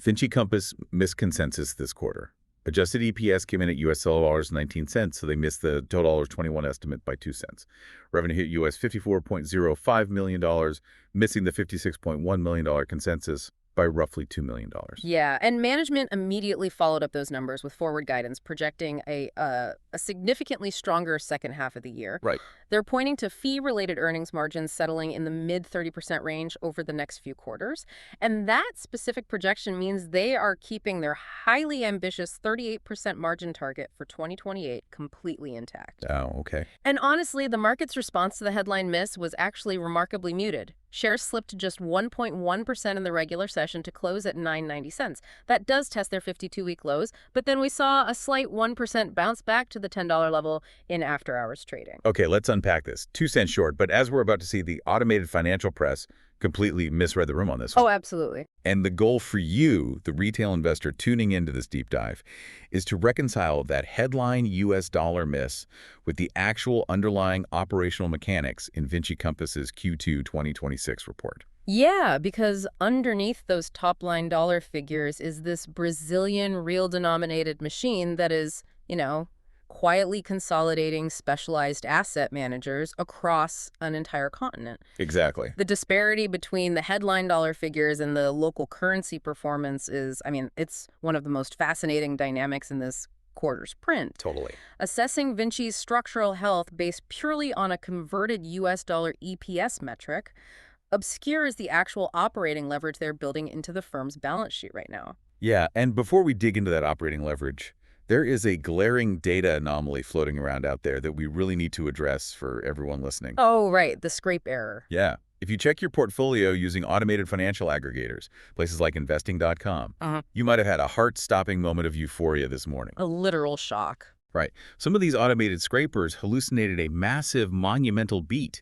Vinci Compass missed consensus this quarter. Adjusted EPS came in at $12.19, so they missed the $12.21 estimate by 2 cents. Revenue hit $54.05 million, missing the $56.1 million consensus by roughly $2 million. Yeah, and management immediately followed up those numbers with forward guidance projecting a significantly stronger second half of the year. Right. They're pointing to fee-related earnings margins settling in the mid-30% range over the next few quarters. And that specific projection means they are keeping their highly ambitious 38% margin target for 2028 completely intact. Oh, okay. And honestly, the market's response to the headline miss was actually remarkably muted. Shares slipped to just 1.1% in the regular session to close at 9.90 cents. That does test their 52-week lows, but then we saw a slight 1% bounce back to the $10 level in after-hours trading. Okay, let's unpack this. 2 cents short, but as we're about to see, the automated financial press completely misread the room on this one. Oh, absolutely. And the goal for you, the retail investor tuning into this deep dive, is to reconcile that headline U.S. dollar miss with the actual underlying operational mechanics in Vinci Compass's Q2 2026 report. Yeah, because underneath those top-line dollar figures is this Brazilian real-denominated machine that is, quietly consolidating specialized asset managers across an entire continent. Exactly. The disparity between the headline dollar figures and the local currency performance is, it's one of the most fascinating dynamics in this quarter's print. Totally. Assessing Vinci's structural health based purely on a converted U.S. dollar EPS metric obscures the actual operating leverage they're building into the firm's balance sheet right now. Yeah, and before we dig into that operating leverage, there is a glaring data anomaly floating around out there that we really need to address for everyone listening. Oh, right, the scrape error. Yeah. If you check your portfolio using automated financial aggregators, places like investing.com, you might have had a heart-stopping moment of euphoria this morning. A literal shock. Right. Some of these automated scrapers hallucinated a massive, monumental beat.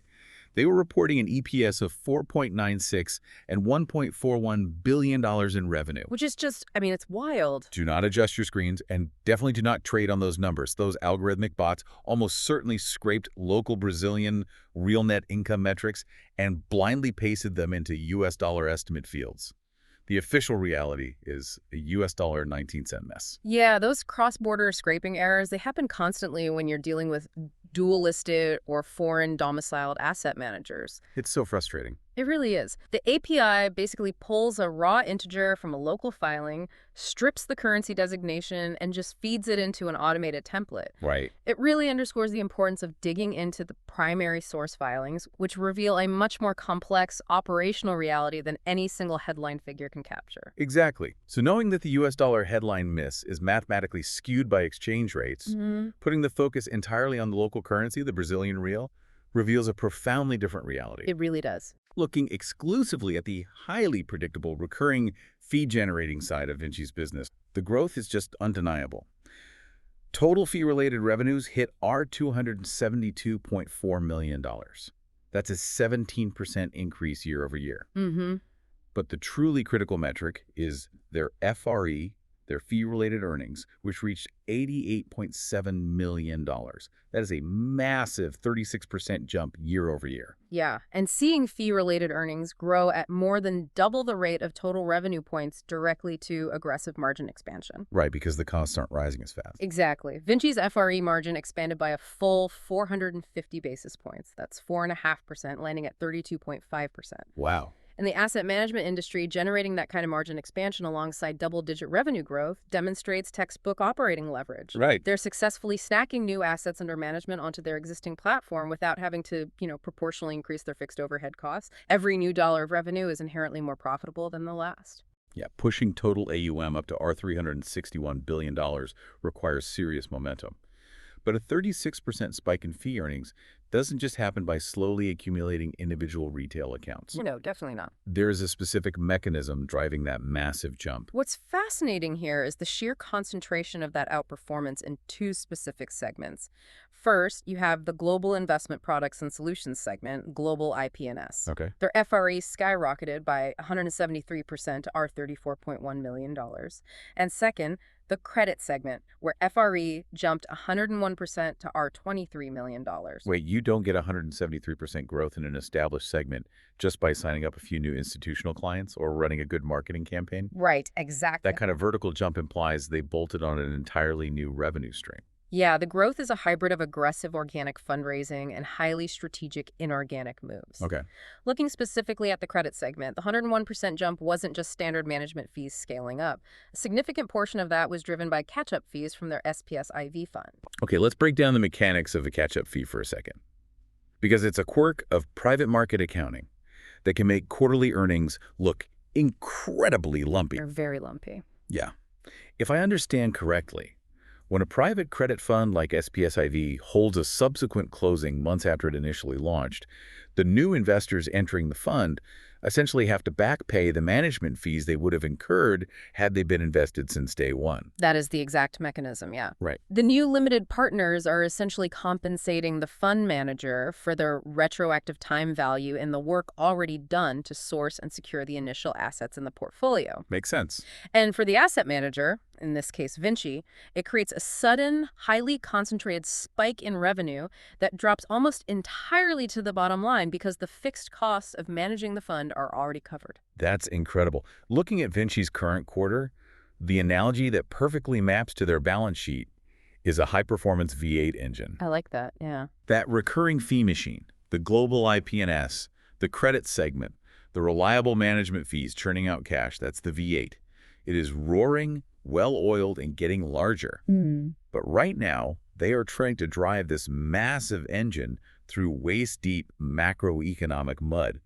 They were reporting an EPS of $4.96 and $1.41 billion in revenue. Which is just, it's wild. Do not adjust your screens and definitely do not trade on those numbers. Those algorithmic bots almost certainly scraped local Brazilian real net income metrics and blindly pasted them into U.S. dollar estimate fields. The official reality is a U.S. dollar 19-cent mess. Yeah, those cross-border scraping errors, they happen constantly when you're dealing with dual-listed or foreign domiciled asset managers. It's so frustrating. It really is. The API basically pulls a raw integer from a local filing, strips the currency designation, and just feeds it into an automated template. Right. It really underscores the importance of digging into the primary source filings, which reveal a much more complex operational reality than any single headline figure can capture. Exactly. So knowing that the U.S. dollar headline miss is mathematically skewed by exchange rates, putting the focus entirely on the local currency, the Brazilian real, reveals a profoundly different reality. It really does. Looking exclusively at the highly predictable recurring fee-generating side of Vinci's business, the growth is just undeniable. Total fee-related revenues hit $272.4 million. That's a 17% increase year over year. But the truly critical metric is their FRE, their fee-related earnings, which reached $88.7 million. That is a massive 36% jump year over year. Yeah, and seeing fee-related earnings grow at more than double the rate of total revenue points directly to aggressive margin expansion. Right, because the costs aren't rising as fast. Exactly. Vinci's FRE margin expanded by a full 450 basis points. That's 4.5%, landing at 32.5%. Wow. In the asset management industry, generating that kind of margin expansion alongside double-digit revenue growth demonstrates textbook operating leverage. Right. They're successfully snacking new assets under management onto their existing platform without having to, proportionally increase their fixed overhead costs. Every new dollar of revenue is inherently more profitable than the last. Yeah, pushing total AUM up to $361 billion requires serious momentum. But a 36% spike in fee earnings doesn't just happen by slowly accumulating individual retail accounts. No, definitely not. There's a specific mechanism driving that massive jump. What's fascinating here is the sheer concentration of that outperformance in two specific segments. First, you have the Global Investment Products and Solutions segment, Global IP&S. Okay. Their FRE skyrocketed by 173% to $34.1 million. And second, the credit segment, where FRE jumped 101% to $23 million. Wait, you you don't get 173% growth in an established segment just by signing up a few new institutional clients or running a good marketing campaign. Right, exactly. That kind of vertical jump implies they bolted on an entirely new revenue stream. Yeah, the growth is a hybrid of aggressive organic fundraising and highly strategic inorganic moves. Okay. Looking specifically at the credit segment, the 101% jump wasn't just standard management fees scaling up. A significant portion of that was driven by catch-up fees from their SPS IV fund. Okay, let's break down the mechanics of a catch-up fee for a second. Because it's a quirk of private market accounting that can make quarterly earnings look incredibly lumpy. They're very lumpy. Yeah. If I understand correctly, when a private credit fund like SPSIV holds a subsequent closing months after it initially launched, the new investors entering the fund essentially have to back pay the management fees they would have incurred had they been invested since day one. That is the exact mechanism, yeah. Right. The new limited partners are essentially compensating the fund manager for their retroactive time value in the work already done to source and secure the initial assets in the portfolio. Makes sense. And for the asset manager, in this case Vinci, it creates a sudden, highly concentrated spike in revenue that drops almost entirely to the bottom line because the fixed costs of managing the fund are already covered. That's incredible. Looking at Vinci's current quarter, the analogy that perfectly maps to their balance sheet is a high-performance V8 engine. I like that, yeah. That recurring fee machine, the global IP&S, the credit segment, the reliable management fees churning out cash, that's the V8. It is roaring, well-oiled, and getting larger. But right now, they are trying to drive this massive engine through waist-deep macroeconomic mud.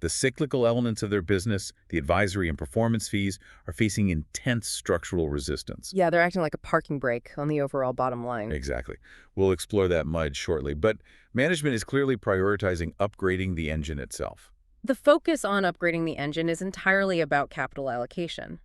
The cyclical elements of their business, the advisory and performance fees, are facing intense structural resistance. Yeah, they're acting like a parking brake on the overall bottom line. Exactly. We'll explore that mud shortly, but management is clearly prioritizing upgrading the engine itself. The focus on upgrading the engine is entirely about capital allocation.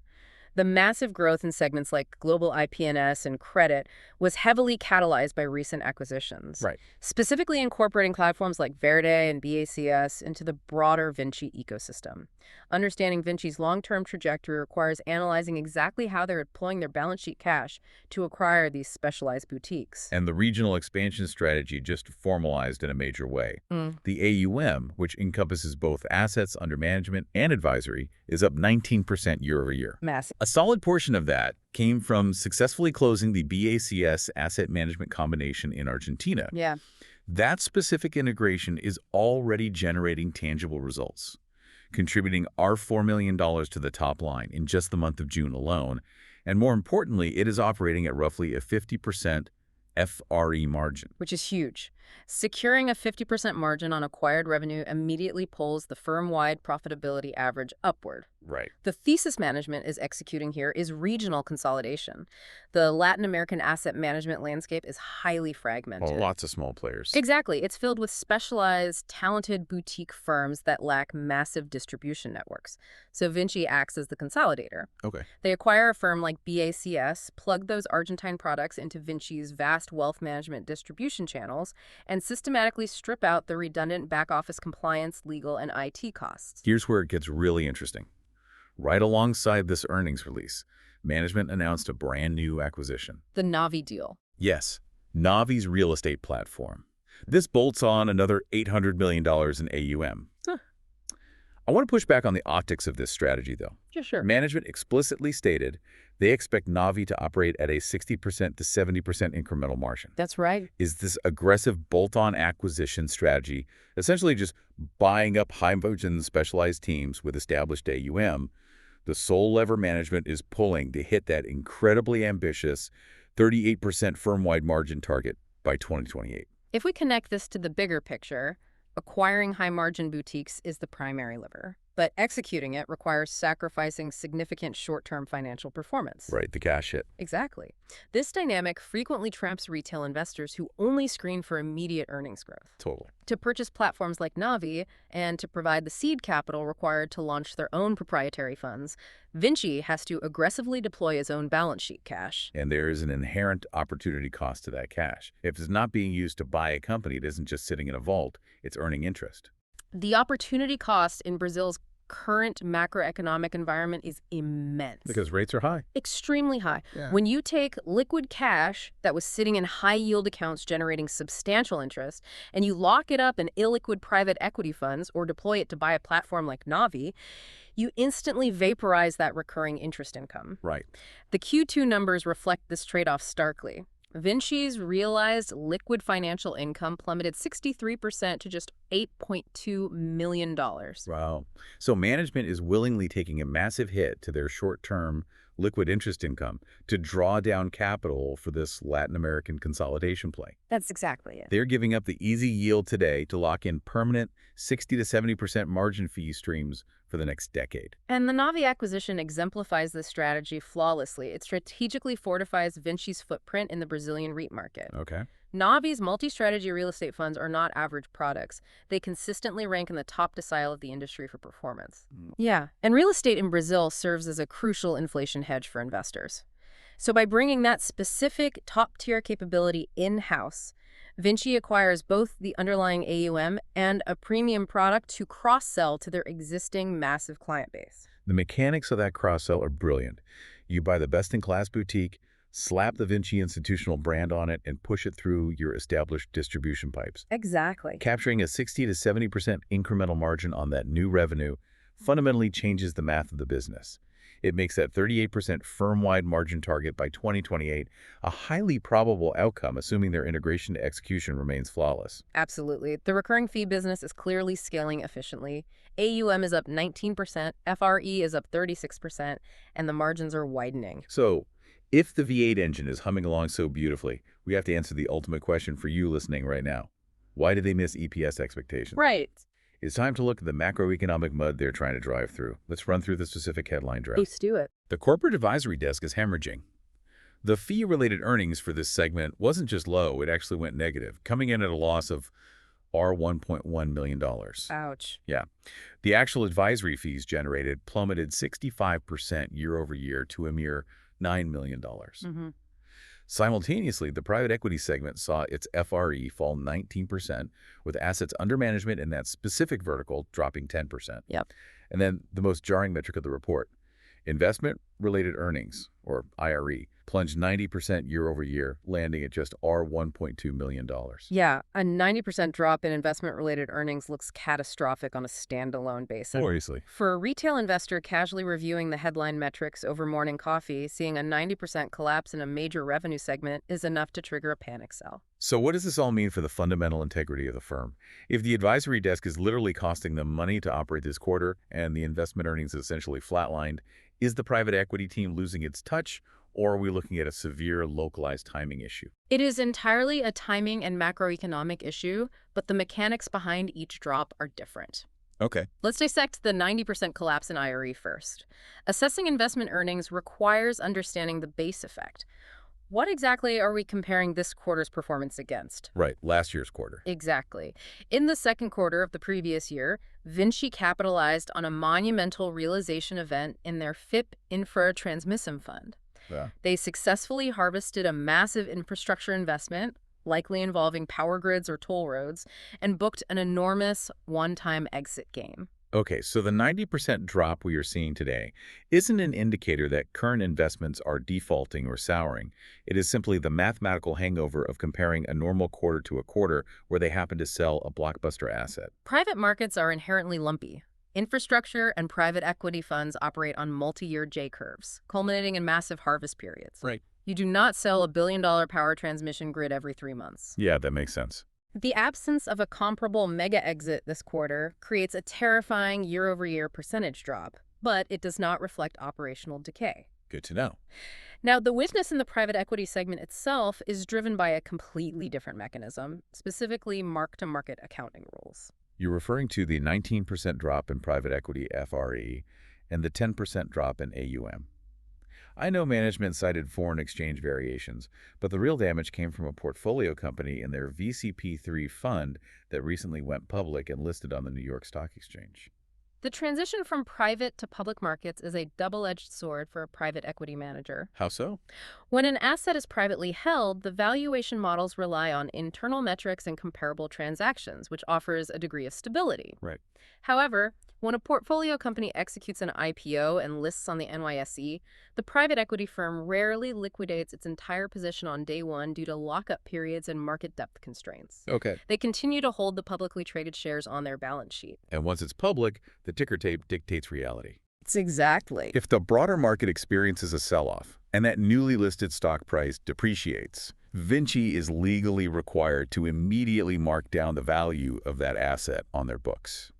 The massive growth in segments like global IP&S and credit was heavily catalyzed by recent acquisitions. Right. Specifically incorporating platforms like Verde and BACS into the broader Vinci ecosystem. Understanding Vinci's long-term trajectory requires analyzing exactly how they're deploying their balance sheet cash to acquire these specialized boutiques. And the regional expansion strategy just formalized in a major way. The AUM, which encompasses both assets under management and advisory, is up 19% year over year. Massive. A solid portion of that came from successfully closing the BACS asset management combination in Argentina. Yeah. That specific integration is already generating tangible results, contributing our $4 million to the top line in just the month of June alone. And more importantly, it is operating at roughly a 50% FRE margin. Which is huge. Securing a 50% margin on acquired revenue immediately pulls the firm-wide profitability average upward. Right. The thesis management is executing here is regional consolidation. The Latin American asset management landscape is highly fragmented. Lots of small players. Exactly. It's filled with specialized, talented boutique firms that lack massive distribution networks. So Vinci acts as the consolidator. Okay. They acquire a firm like BACS, plug those Argentine products into Vinci's vast wealth management distribution channels, and systematically strip out the redundant back-office compliance, legal, and IT costs. Here's where it gets really interesting. Right alongside this earnings release, management announced a brand new acquisition. The Navi deal. Yes, Navi's real estate platform. This bolts on another $800 million in AUM. I want to push back on the optics of this strategy, though. Yeah, sure. Management explicitly stated they expect Navi to operate at a 60% to 70% incremental margin. That's right. Is this aggressive bolt-on acquisition strategy, essentially just buying up high-margin specialized teams with established AUM, the sole lever management is pulling to hit that incredibly ambitious 38% firm-wide margin target by 2028? If we connect this to the bigger picture, acquiring high-margin boutiques is the primary lever, but executing it requires sacrificing significant short-term financial performance. Right, the cash hit. Exactly. This dynamic frequently traps retail investors who only screen for immediate earnings growth. Totally. To purchase platforms like Navi and to provide the seed capital required to launch their own proprietary funds, Vinci has to aggressively deploy his own balance sheet cash. And there is an inherent opportunity cost to that cash. If it's not being used to buy a company, it isn't just sitting in a vault, it's earning interest. The opportunity cost in Brazil's current macroeconomic environment is immense. Because rates are high. Extremely high. Yeah. When you take liquid cash that was sitting in high-yield accounts generating substantial interest, and you lock it up in illiquid private equity funds or deploy it to buy a platform like Navi, you instantly vaporize that recurring interest income. Right. The Q2 numbers reflect this trade-off starkly. Vinci's realized liquid financial income plummeted 63% to just $8.2 million. Wow. So management is willingly taking a massive hit to their short-term liquid interest income to draw down capital for this Latin American consolidation play. That's exactly it. They're giving up the easy yield today to lock in permanent 60 to 70% margin fee streams for the next decade. And the Navi acquisition exemplifies this strategy flawlessly. It strategically fortifies Vinci's footprint in the Brazilian REIT market. Okay. Navi's multi-strategy real estate funds are not average products. They consistently rank in the top decile of the industry for performance. Yeah, and real estate in Brazil serves as a crucial inflation hedge for investors. So by bringing that specific top-tier capability in-house, Vinci acquires both the underlying AUM and a premium product to cross-sell to their existing massive client base. The mechanics of that cross-sell are brilliant. You buy the best-in-class boutique, slap the Vinci institutional brand on it, and push it through your established distribution pipes. Exactly. Capturing a 60 to 70% incremental margin on that new revenue fundamentally changes the math of the business. It makes that 38% firm-wide margin target by 2028 a highly probable outcome, assuming their integration to execution remains flawless. Absolutely. The recurring fee business is clearly scaling efficiently. AUM is up 19%, FRE is up 36%, and the margins are widening. So, if the V8 engine is humming along so beautifully, we have to answer the ultimate question for you listening right now. Why did they miss EPS expectations? Right. It's time to look at the macroeconomic mud they're trying to drive through. Let's run through the specific headline draft. Let's do it. The corporate advisory desk is hemorrhaging. The fee-related earnings for this segment wasn't just low, it actually went negative, coming in at a loss of $1.1 million. Ouch. Yeah. The actual advisory fees generated plummeted 65% year over year to a mere $9 million. Simultaneously, the private equity segment saw its FRE fall 19%, with assets under management in that specific vertical dropping 10%. Yep. And then the most jarring metric of the report, investment-related earnings, or IRE, plunged 90% year over year, landing at just $1.2 million. Yeah, a 90% drop in investment-related earnings looks catastrophic on a standalone basis. Seriously. For a retail investor casually reviewing the headline metrics over morning coffee, seeing a 90% collapse in a major revenue segment is enough to trigger a panic sell. So what does this all mean for the fundamental integrity of the firm? If the advisory desk is literally costing them money to operate this quarter and the investment earnings essentially flatlined, is the private equity team losing its touch, or are we looking at a severe localized timing issue? It is entirely a timing and macroeconomic issue, but the mechanics behind each drop are different. Okay. Let's dissect the 90% collapse in IRE first. Assessing investment earnings requires understanding the base effect. What exactly are we comparing this quarter's performance against? Right, last year's quarter. Exactly. In the second quarter of the previous year, Vinci capitalized on a monumental realization event in their FIP Infra Transmissum Fund. Yeah. They successfully harvested a massive infrastructure investment, likely involving power grids or toll roads, and booked an enormous one-time exit gain. Okay, so the 90% drop we are seeing today isn't an indicator that current investments are defaulting or souring. It is simply the mathematical hangover of comparing a normal quarter to a quarter where they happen to sell a blockbuster asset. Private markets are inherently lumpy. Infrastructure and private equity funds operate on multi-year J-curves, culminating in massive harvest periods. Right. You do not sell $1 billion power transmission grid every 3 months. Yeah, that makes sense. The absence of a comparable mega exit this quarter creates a terrifying year-over-year percentage drop, but it does not reflect operational decay. Good to know. Now, the weakness in the private equity segment itself is driven by a completely different mechanism, specifically mark-to-market accounting rules. You're referring to the 19% drop in private equity FRE and the 10% drop in AUM. I know management cited foreign exchange variations, but the real damage came from a portfolio company in their VCP3 fund that recently went public and listed on the New York Stock Exchange. The transition from private to public markets is a double-edged sword for a private equity manager. How so? When an asset is privately held, the valuation models rely on internal metrics and comparable transactions, which offers a degree of stability. Right. However, when a portfolio company executes an IPO and lists on the NYSE, the private equity firm rarely liquidates its entire position on day one due to lockup periods and market depth constraints. Okay. They continue to hold the publicly traded shares on their balance sheet. And once it's public, the ticker tape dictates reality. It's exactly. If the broader market experiences a sell-off and that newly listed stock price depreciates, Vinci is legally required to immediately mark down the value of that asset on their books.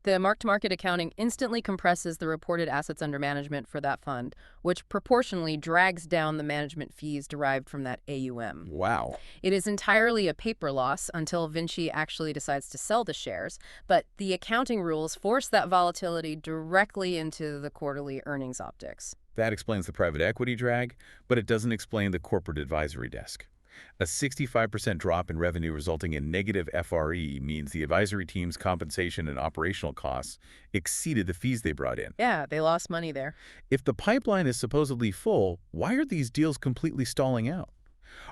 The mark-to-market accounting instantly compresses the reported assets under management for that fund, which proportionally drags down the management fees derived from that AUM. Wow. It is entirely a paper loss until Vinci actually decides to sell the shares, but the accounting rules force that volatility directly into the quarterly earnings optics. That explains the private equity drag, but it doesn't explain the corporate advisory desk. A 65% drop in revenue resulting in negative FRE means the advisory team's compensation and operational costs exceeded the fees they brought in. Yeah, they lost money there. If the pipeline is supposedly full, why are these deals completely stalling out?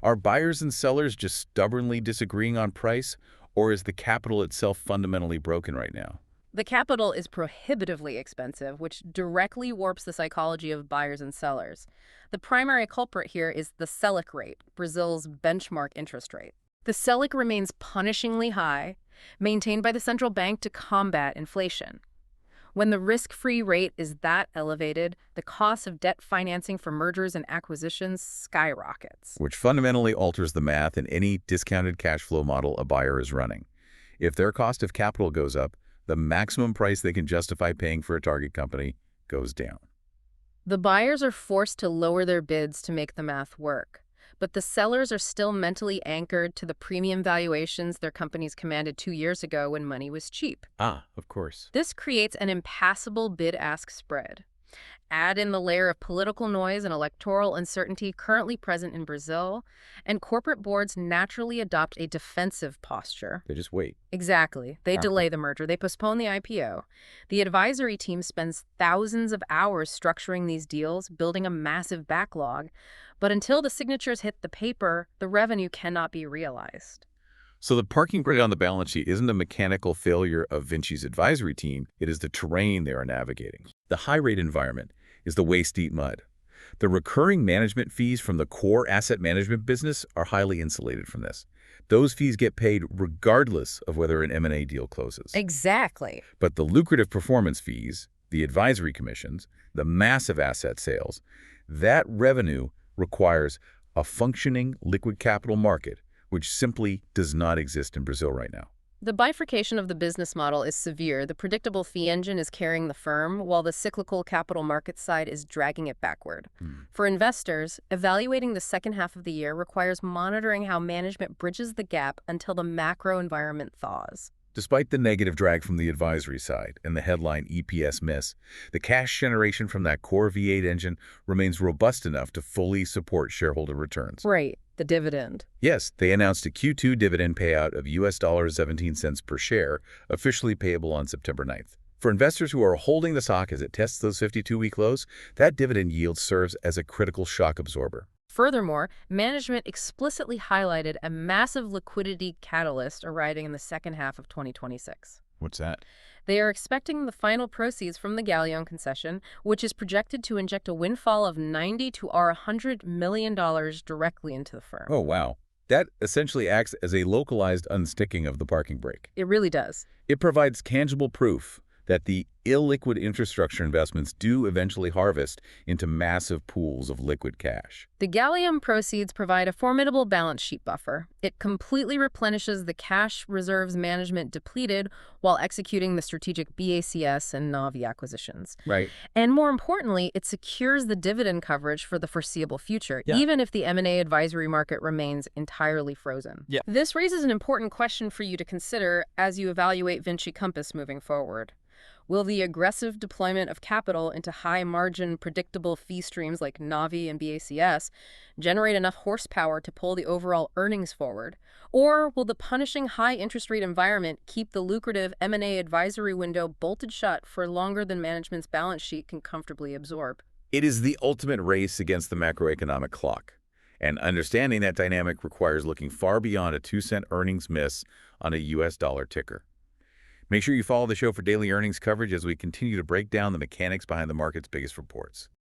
Are buyers and sellers just stubbornly disagreeing on price, or is the capital itself fundamentally broken right now? The capital is prohibitively expensive, which directly warps the psychology of buyers and sellers. The primary culprit here is the Selic rate, Brazil's benchmark interest rate. The Selic remains punishingly high, maintained by the central bank to combat inflation. When the risk-free rate is that elevated, the cost of debt financing for mergers and acquisitions skyrockets. Which fundamentally alters the math in any discounted cash flow model a buyer is running. If their cost of capital goes up, the maximum price they can justify paying for a target company goes down. The buyers are forced to lower their bids to make the math work, but the sellers are still mentally anchored to the premium valuations their companies commanded 2 years ago when money was cheap. Ah, of course. This creates an impassable bid-ask spread. Add in the layer of political noise and electoral uncertainty currently present in Brazil, and corporate boards naturally adopt a defensive posture. They just wait. Exactly. They delay the merger. They postpone the IPO. The advisory team spends thousands of hours structuring these deals, building a massive backlog. But until the signatures hit the paper, the revenue cannot be realized. So the parking brake on the balance sheet isn't a mechanical failure of Vinci's advisory team, it is the terrain they are navigating. The high-rate environment is the waist-deep mud. The recurring management fees from the core asset management business are highly insulated from this. Those fees get paid regardless of whether an M&A deal closes. Exactly. But the lucrative performance fees, the advisory commissions, the massive asset sales, that revenue requires a functioning liquid capital market, which simply does not exist in Brazil right now. The bifurcation of the business model is severe. The predictable fee engine is carrying the firm, while the cyclical capital market side is dragging it backward. For investors, evaluating the second half of the year requires monitoring how management bridges the gap until the macro environment thaws. Despite the negative drag from the advisory side and the headline EPS miss, the cash generation from that core V8 engine remains robust enough to fully support shareholder returns. Right, the dividend. Yes, they announced a Q2 dividend payout of $17 per share, officially payable on September 9th. For investors who are holding the stock as it tests those 52-week lows, that dividend yield serves as a critical shock absorber. Furthermore, management explicitly highlighted a massive liquidity catalyst arriving in the second half of 2026. What's that? They are expecting the final proceeds from the Galleon concession, which is projected to inject a windfall of $90 to $100 million directly into the firm. Oh, wow. That essentially acts as a localized unsticking of the parking brake. It really does. It provides tangible proof that the illiquid infrastructure investments do eventually harvest into massive pools of liquid cash. The Galleon proceeds provide a formidable balance sheet buffer. It completely replenishes the cash reserves management depleted while executing the strategic BACS and Navi acquisitions. Right. And more importantly, it secures the dividend coverage for the foreseeable future, even if the M&A advisory market remains entirely frozen. This raises an important question for you to consider as you evaluate Vinci Compass moving forward. Will the aggressive deployment of capital into high-margin, predictable fee streams like Navi and BACS generate enough horsepower to pull the overall earnings forward? Or will the punishing high-interest rate environment keep the lucrative M&A advisory window bolted shut for longer than management's balance sheet can comfortably absorb? It is the ultimate race against the macroeconomic clock. And understanding that dynamic requires looking far beyond a 2-cent earnings miss on a U.S. dollar ticker. Make sure you follow the show for daily earnings coverage as we continue to break down the mechanics behind the market's biggest reports.